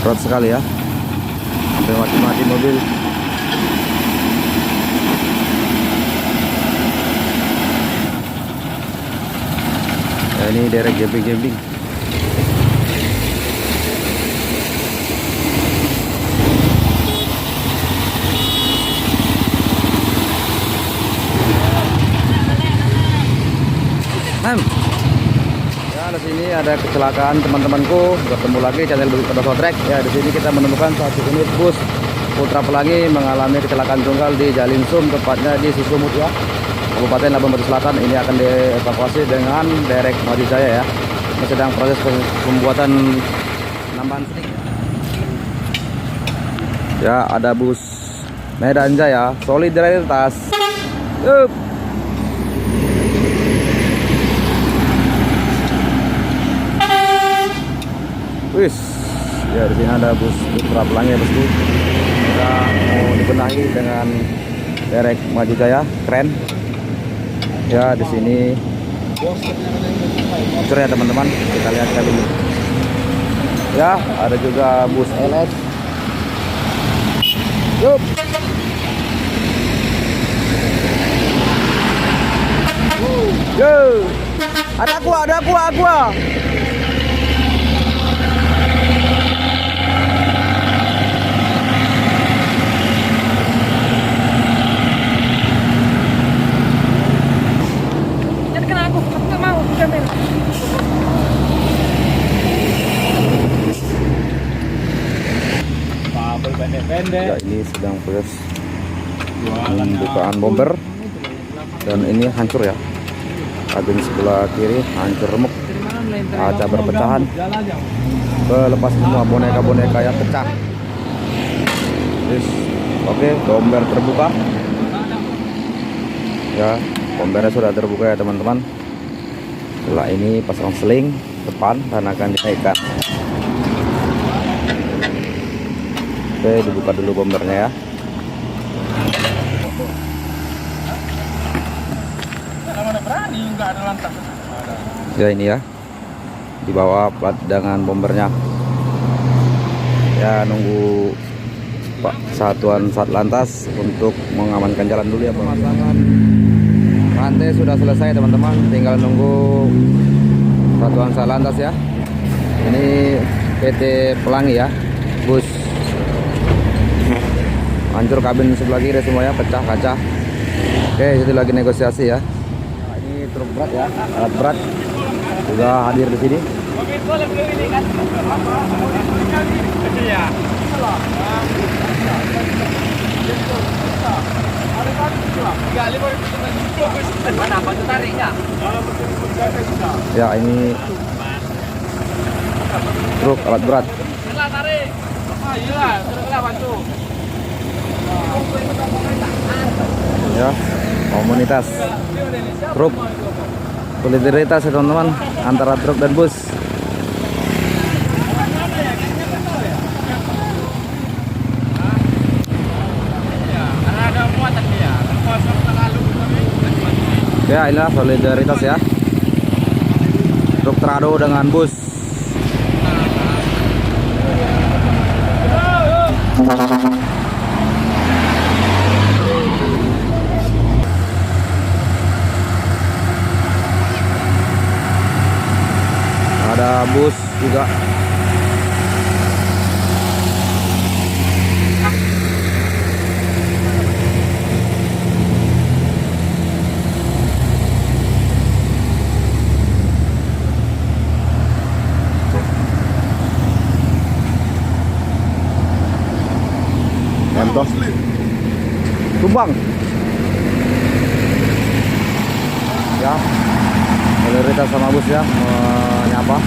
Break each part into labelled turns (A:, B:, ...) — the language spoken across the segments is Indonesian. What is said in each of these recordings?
A: berat sekali ya, sampai mati-mati mobil. Ya, ini derek gambling. Ya, di sini ada kecelakaan teman-temanku. Bertemu lagi channel Bukit Trek. Ya, di sini kita menemukan satu unit bus Ultra Pelangi mengalami kecelakaan tunggal di Jalinsum, tepatnya di Susumut ya, Kabupaten Labuan Batu Selatan. Ini akan dievakuasi dengan derek Maju Jaya ya. Ini sedang proses pembuatan penambahan sedik. Ya, ada bus Medan Jaya Solidaritas. Yup. Wis, ya di sini ada bus Ultra Pelangi ya bosku. Kita mau dibenahi dengan derek Maju Jaya, keren. Ya di sini bocor ya teman-teman. Kita lihat kali ini. Ya ada juga bus LS. Yup. Yo, ada aqua. Ya, ini sedang proses pembukaan bomber dan ini hancur ya, kabin sebelah kiri hancur remuk, kaca berpecahan, lepas semua boneka yang pecah. Oke, bomber terbuka ya, bombernya sudah terbuka ya teman-teman. Setelah ini pasang seling depan dan akan dinaikkan. Oke, dibuka dulu bombernya ya. Ya ini ya, dibawa plat dengan bombernya. Ya nunggu Pak Satuan Satlantas untuk mengamankan jalan dulu ya. Pemasangan rantai sudah selesai teman-teman, tinggal nunggu Satuan Satlantas ya. Ini PT Pelangi ya, bus hancur kabin sebelah kiri semuanya, pecah kaca. Oke, itu lagi negosiasi ya. Nah, ini truk berat ya, alat berat juga hadir di sini. Ya, ini truk alat berat. Ya, komunitas truk solidaritas ya teman-teman, antara truk dan bus. Ya, inilah solidaritas ya, truk trado dengan bus. Ada bus juga. Mentos Tumbang ya, solidaritas sama bus ya, menyapa.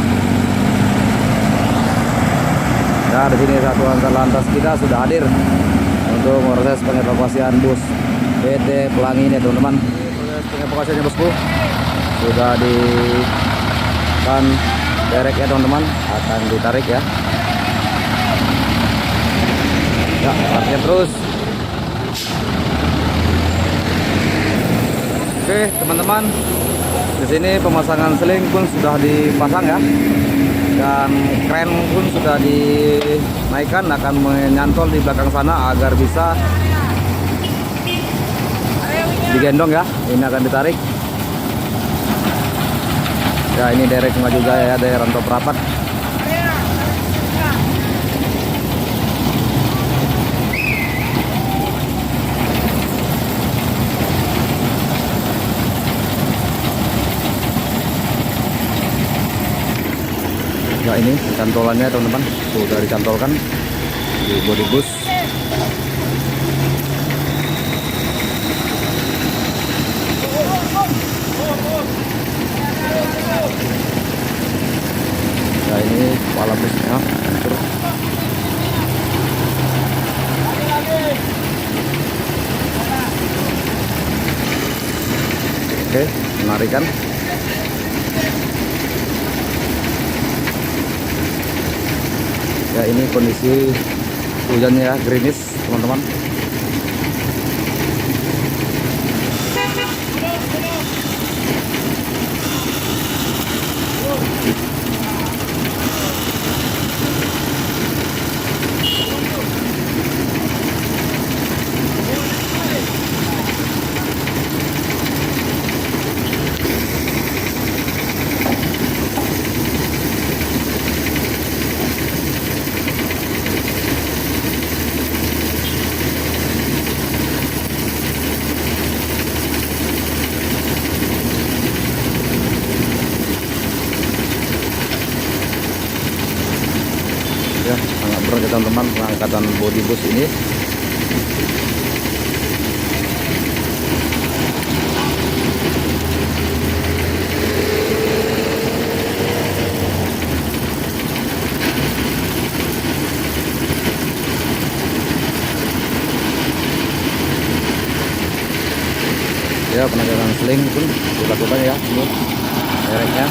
A: Nah, di sini Satuan Satlantas kita sudah hadir untuk proses pengevakuasian bus PT Pelangi ini teman-teman. Proses pengevakuasiannya bosku sudah di kan derek ya teman-teman, akan ditarik ya. Ya, artinya terus. Oke teman-teman, Di sini pemasangan seling pun sudah dipasang ya, dan kren pun sudah dinaikkan, akan menyantol di belakang sana agar bisa digendong ya. Ini akan ditarik ya. Ini derek maju jaya ya, dari rantau perapat. Ya, ini cantolannya teman-teman sudah dicantolkan di bodi bus. Ya, ini kepala busnya. Oke, menarikan. Ya, ini kondisi hujannya ya, gerimis teman-teman. Ya, sangat berat ya teman-teman pengangkatan bodi bus ini. Ya, penangkapan seling pun dilakukan ya, ini dereknya.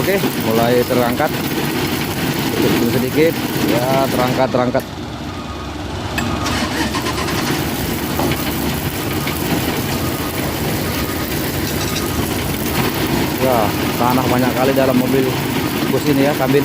A: Oke, mulai terangkat sedikit ya, terangkat. Ya, tanah banyak kali dalam mobil bus ini ya, kabin.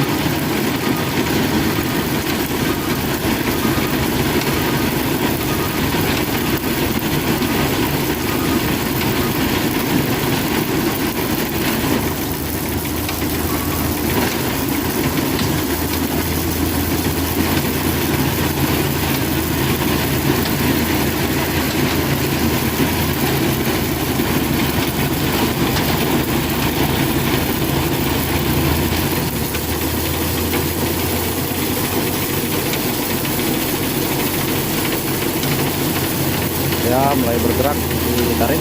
A: Ya, mulai bergerak, ditarik.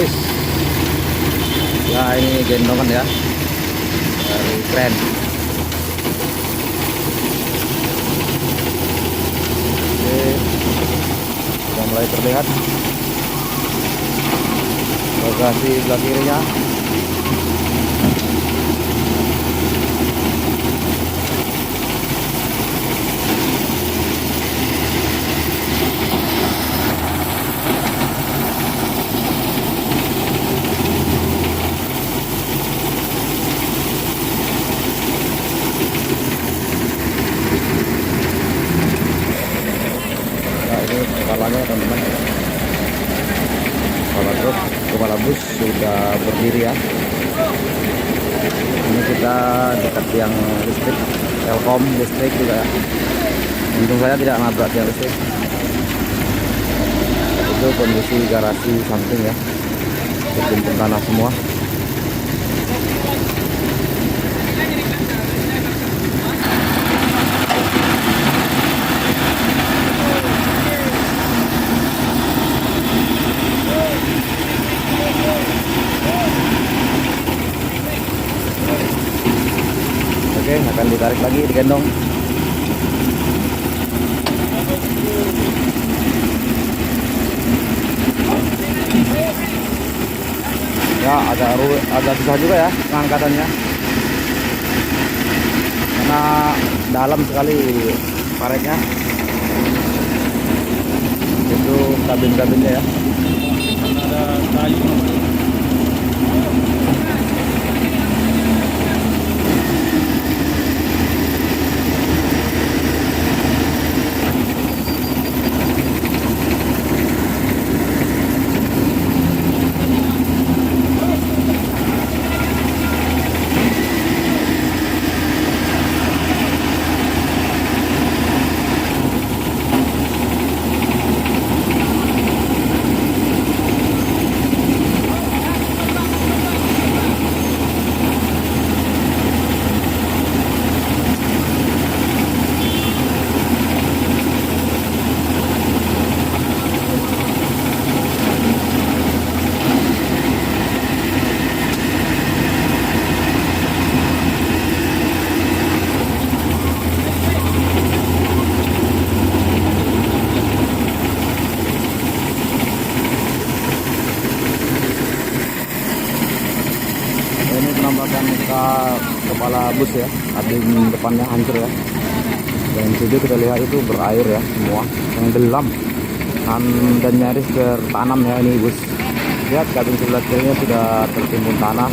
A: Wis. Ya, ini gendongan ya dari kren. Oke, sudah mulai terlihat bagasi sebelah kirinya. Kepalanya teman-teman, kepala bus sudah berdiri ya. Ini kita dekat tiang listrik, Telkom listrik juga ya. Untung saya tidak nabrak tiang listrik. Itu kondisi garasi samping ya, tertimbun tanah semua. Oke, akan ditarik lagi, digendong. Ya agak susah juga ya pengangkatannya, karena dalam sekali paretnya. Itu kabin-kabinnya ya.
B: Ada kayu.
A: Ini penampakan kepala bus ya, kabin depannya hancur ya. Dan situ kita lihat itu berair ya semua, tenggelam dan nyaris tertanam ya ini bus. Lihat kabin sebelah kirinya sudah tertimbun tanah,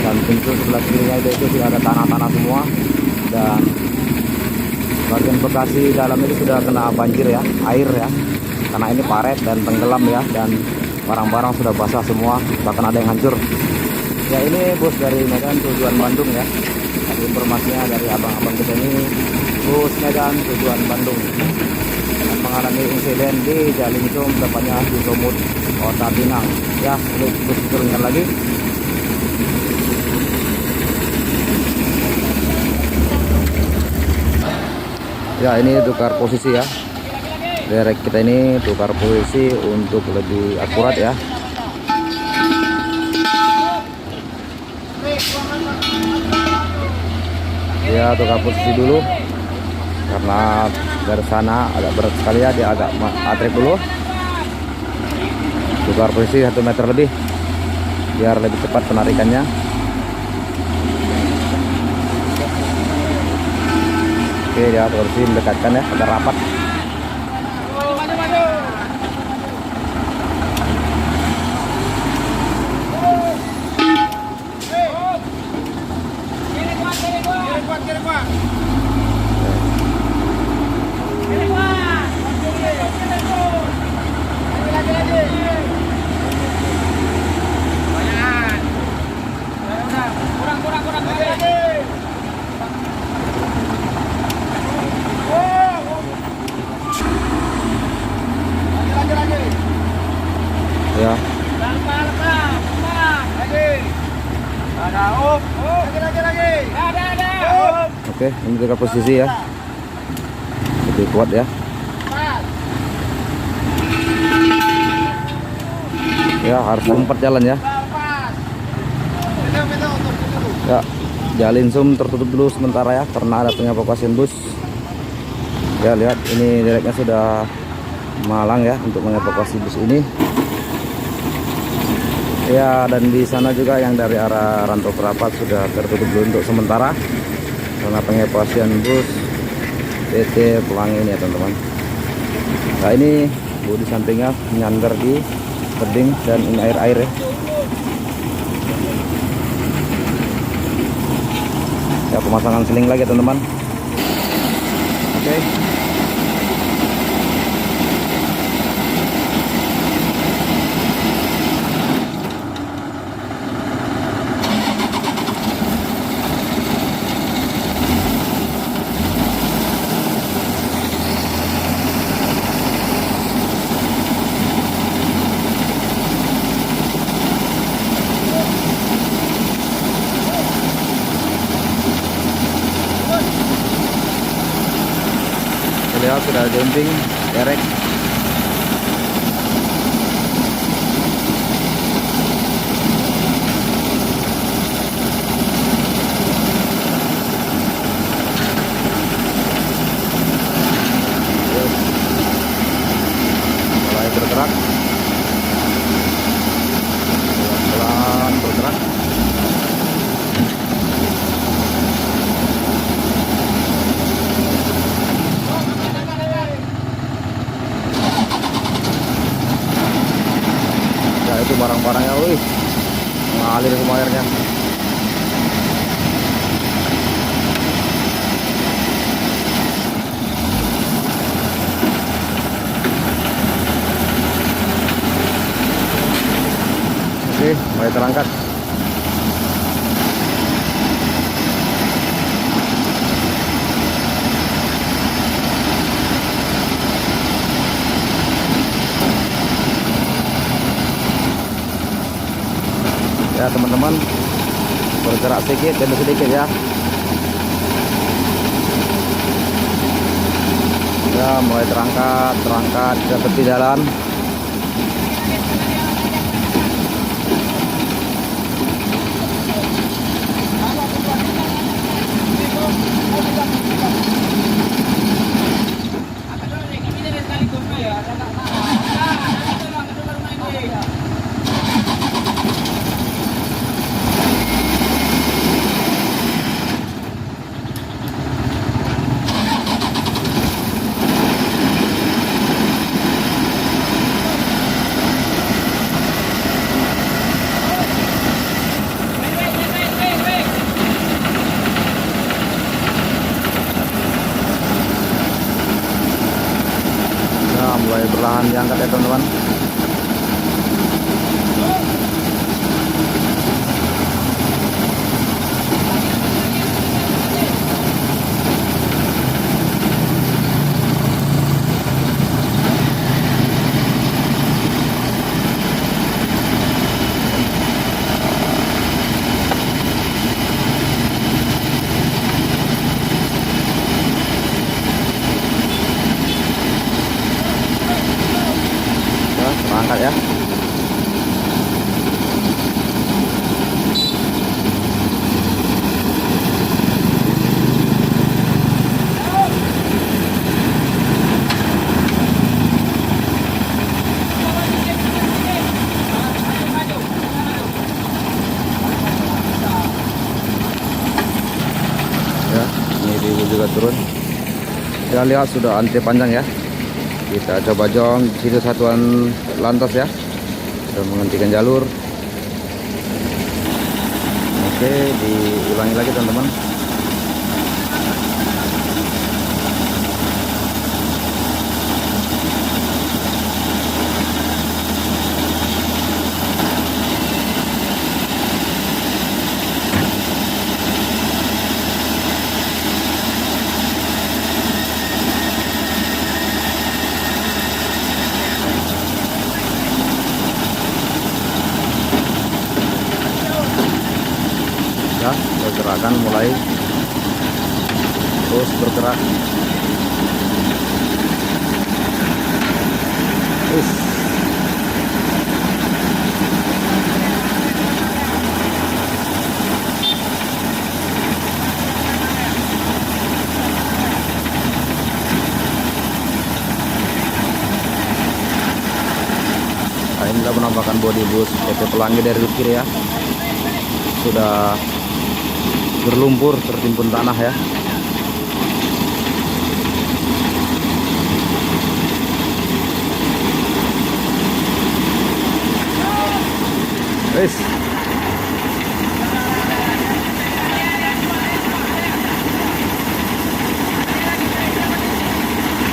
A: dan pintu sebelah kirinya itu sudah ada tanah-tanah semua, dan bagian bagasi dalam itu sudah kena banjir ya, air ya, karena ini paret dan tenggelam ya, dan barang-barang sudah basah semua, bahkan ada yang hancur. Ya, ini bus dari Medan tujuan Bandung ya. Tadi informasinya dari abang-abang kita ini, bus Medan tujuan Bandung mengalami insiden di Jalinsum, tepatnya di Sumut, Kota Pinang. Ya, bus turunkan lagi. Ya, ini tukar posisi ya. Derek kita ini tukar posisi untuk lebih akurat ya. Ya, tukar posisi dulu karena dari sana agak berat sekali ya, dia agak atrek dulu. Tukar posisi 1 meter lebih biar lebih cepat penarikannya. Oke, dia tukar posisi mendekatkan ya agar rapat. Ya. Oke, ini tukar posisi ya. Lebih kuat ya. Ya, harus sempat jalan ya. Ya, Jalinsum tertutup dulu sementara ya karena ada pengevakuasian bus. Ya, lihat ini direknya sudah malang ya untuk mengevakuasi bus ini. Ya, dan di sana juga yang dari arah Rantau Perapat sudah tertutup dulu untuk sementara karena pengevakuasian bus PT Pelangi ini ya teman-teman. Nah, ini bu di sampingnya menyandar di tebing dan ini air-air ya. Ya, pemasangan seling lagi teman-teman. Oke. Lihat sudah jumping derek. Mulai bergerak pelan-pelan. mengalir semua airnya. Oke, mulai terangkat. Ya teman-teman, bergerak sedikit demi sedikit ya. Ya mulai terangkat ke tepi jalan. Mulai perlahan diangkat ya teman-teman. Angkat ya. Ya, ini ibu juga turun. Kita lihat sudah antri panjang ya. Kita coba jong di situ satuan lantas ya, sudah menghentikan jalur. Oke, diulangi lagi teman-teman. Ya, pergerakan mulai terus bergerak. Nah, inilah penampakan bodi bus PT Pelangi dari kiri ya. Sudah berlumpur, tertimbun tanah ya. Wes.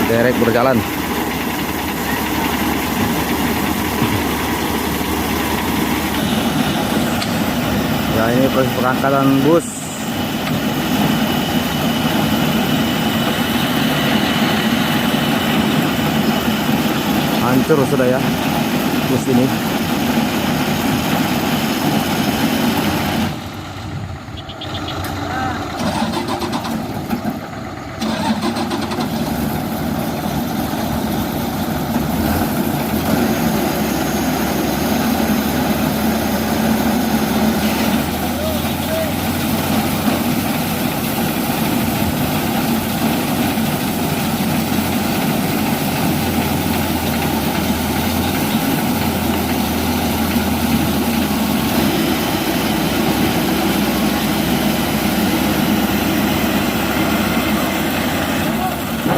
A: Derek berjalan. Ya, ini proses pengangkatan bus. Hancur sudah ya bus ini.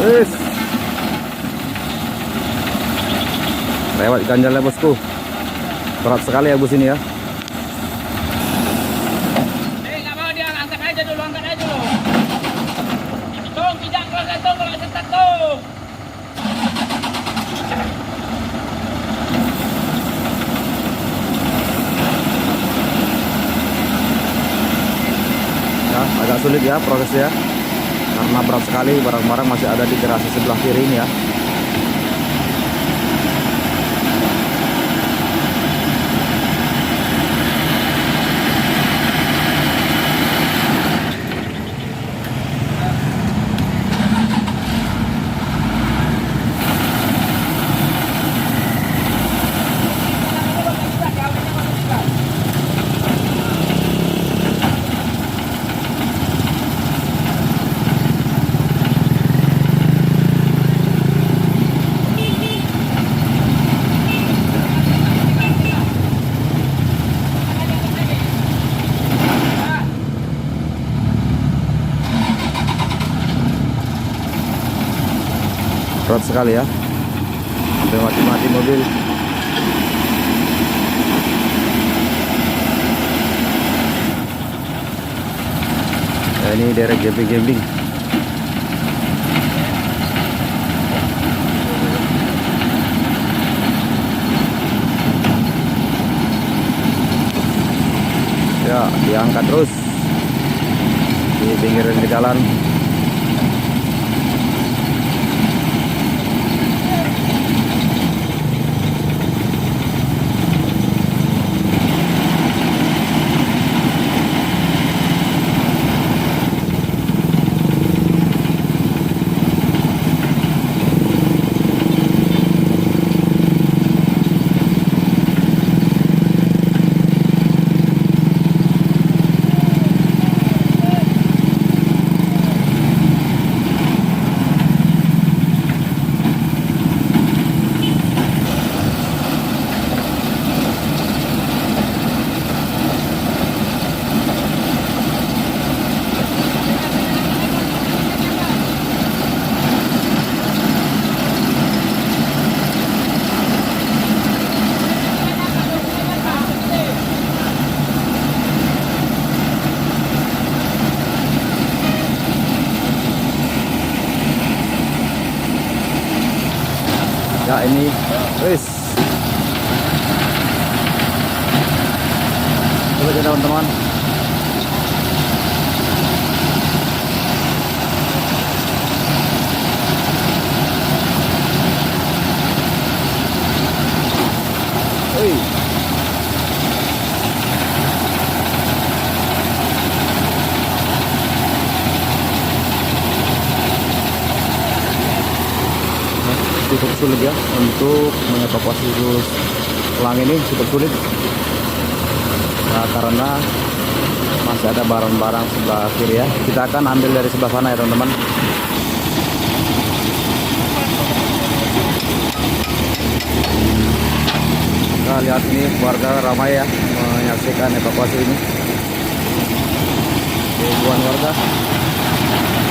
A: Wis. Lewat ganjalnya bosku. Berat sekali ya bus ini ya. sulit ya prosesnya, karena berat sekali, barang-barang masih ada di garasi sebelah kiri ini ya. Berat sekali ya, sampai mati-mati mobil. Ya, ini derek gambling. Ya, diangkat terus di pinggiran di jalan. Ya ini wis coba aja teman-teman. Wih, cukup sulit ya untuk mengevakuasi bus pelang ini, cukup sulit nah, karena masih ada barang-barang sebelah kiri ya. Kita akan ambil dari sebelah sana ya teman-teman. Kita lihat ini warga ramai ya menyaksikan evakuasi ini, ribuan warga.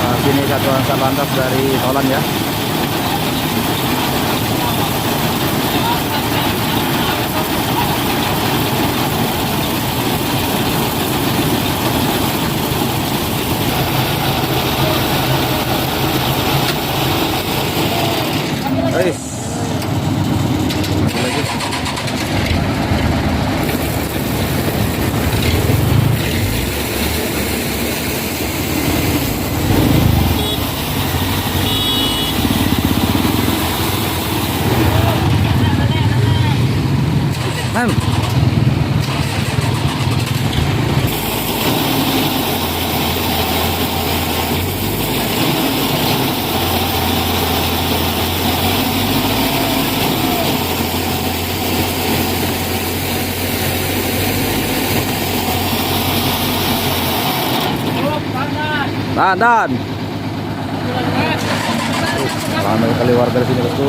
A: Nah, sini satuan Satlantas dari Thailand ya. Guys, lagi. Man. Dan ramai kali warga di sini bosku.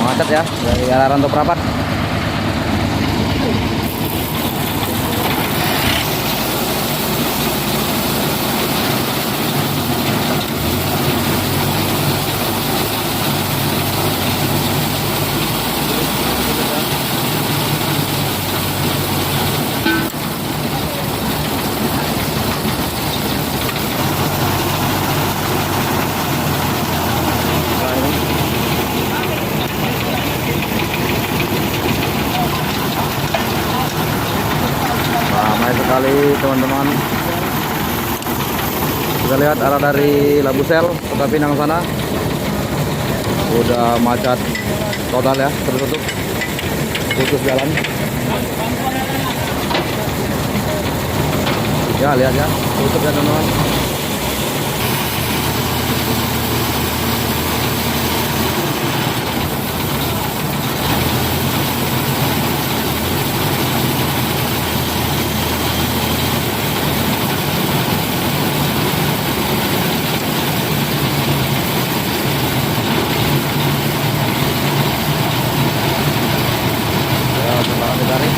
A: Macet ya dari arah Rantau Prapat. Kita lihat arah dari Labusel ke Pinang sana udah macet total ya, tertutup putus jalan. Ya lihat ya, tutup ya teman-teman. Ya, setelah ditarik.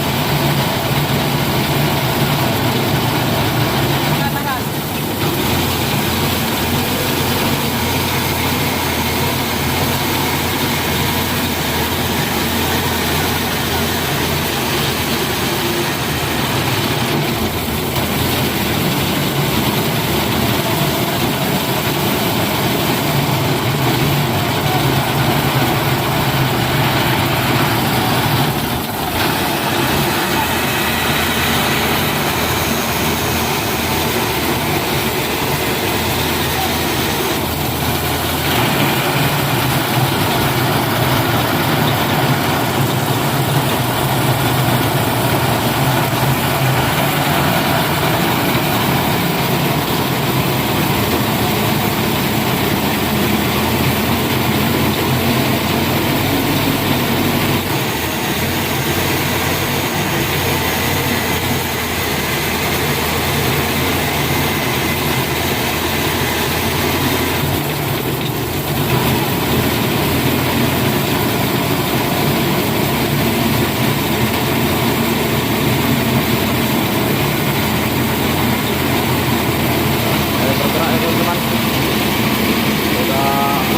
A: Bergerak ya teman-teman.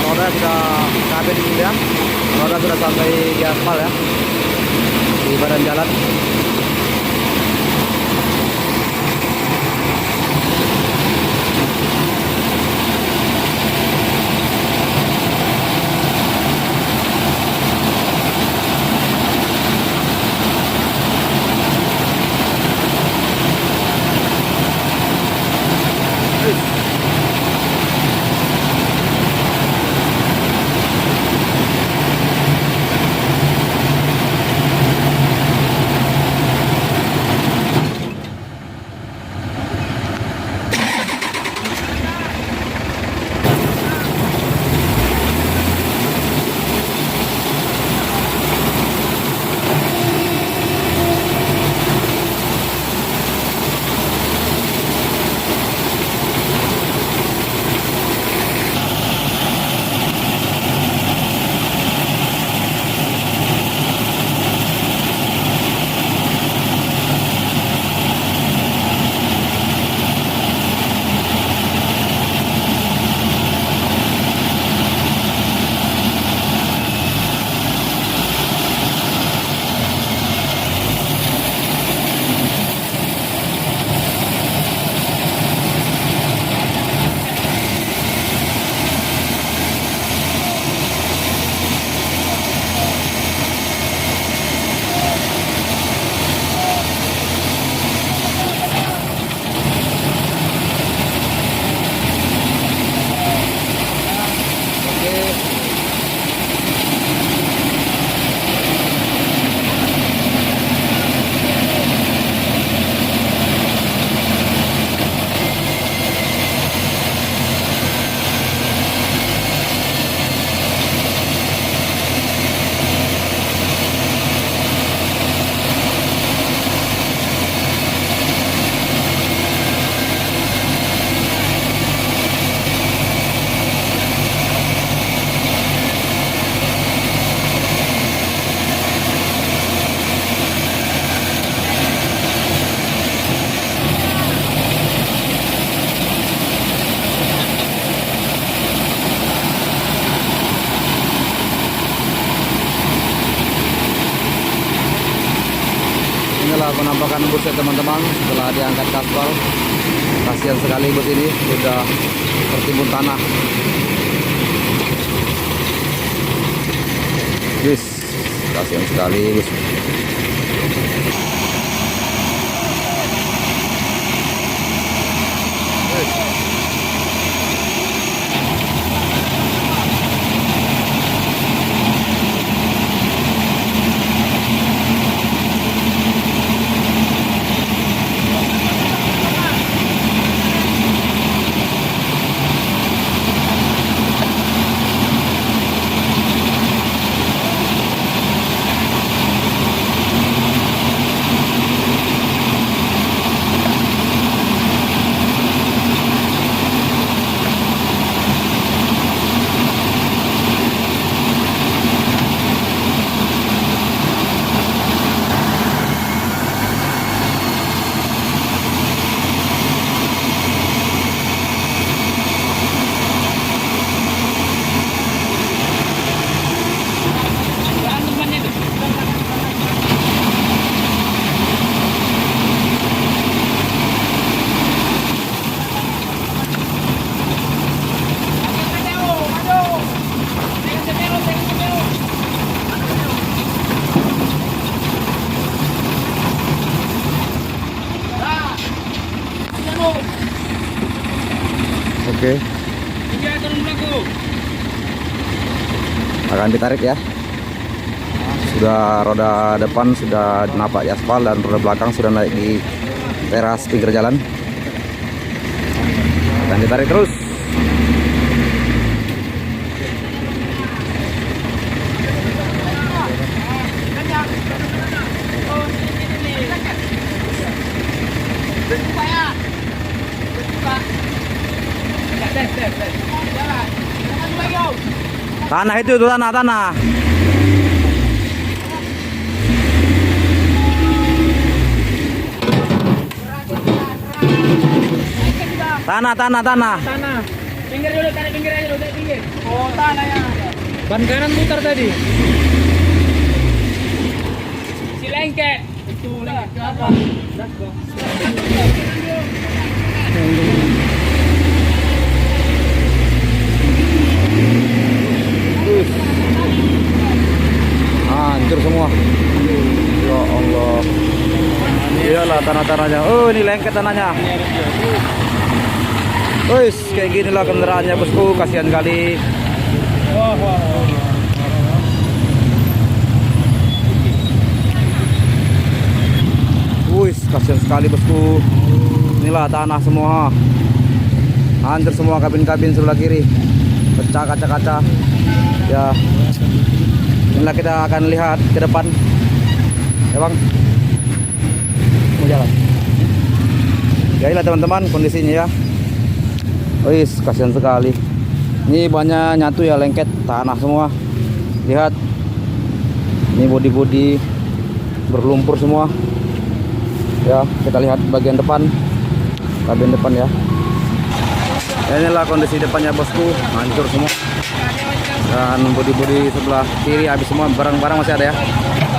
A: Roda sudah kabin ya. Roda sudah sampai di aspal ya, di badan jalan. Inilah penampakan bus ya teman-teman setelah diangkat ke aspal. Kasihan sekali bus ini sudah tertimbun tanah. Yes, kasihan sekali bus. Oke. Akan ditarik ya. Sudah roda depan sudah napak di aspal dan roda belakang sudah naik di teras pinggir jalan. Akan ditarik terus. Tanah itu tuh tanah. Tanah.
B: Pinggir dulu, tarik pinggir aja dulu, tarik pinggir. Oh, tanah ya. Ban kanan muter tadi. Si lengket. Itu lengket ke apa?
A: Hancur semua. Ya Allah. Iyalah tanah-tanahnya. Oh, ini lengket tanahnya. Wis, kayak ginilah kendaraannya bosku, kasihan kali. Wis, kasihan sekali bosku. Inilah tanah semua. Hancur semua kabin-kabin sebelah kiri. Pecah kaca-kaca. Ya. Inilah kita akan lihat ke depan. Ya bang. Mau jalan. Ya inilah teman-teman kondisinya ya. Wis, kasihan sekali. Ini banyak nyatu ya, lengket tanah semua. Lihat. Ini bodi-bodi berlumpur semua. Ya, kita lihat bagian depan. Kabin depan ya. Ya, inilah kondisi depannya bosku, hancur semua. Dan bodi-bodi sebelah kiri habis semua, barang-barang masih ada ya.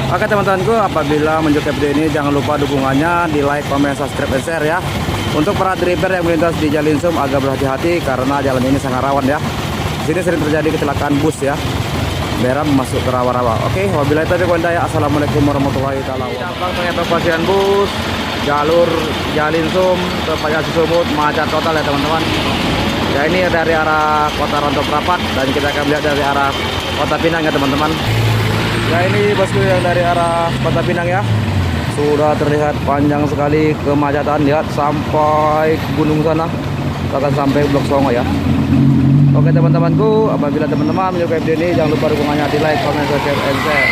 A: Oke teman-temanku, apabila menyukai video ini jangan lupa dukungannya di like, comment, subscribe, dan share ya. Untuk para driver yang melintas di Jalan Sum agak berhati-hati karena jalan ini sangat rawan ya. Di sini sering terjadi kecelakaan bus ya. Daerah masuk ke rawa-rawa. Oke, wabillahi taufiq wal hidayah. Assalamualaikum warahmatullahi wabarakatuh. Cabang pengevakuasian bus jalur Jalan Sum ke Pajak Sumut macet total ya teman-teman. Ya ini dari arah Kota Rontok Rapat dan kita akan lihat dari arah Kota Pinang ya teman-teman. Ya ini bosku yang dari arah Kota Pinang ya. Sudah terlihat panjang sekali kemacetan, lihat sampai gunung sana, bahkan sampai Blok Songo ya. Oke teman-temanku, apabila teman-teman menyukai video ini jangan lupa dukungannya di like, comment, subscribe, and share.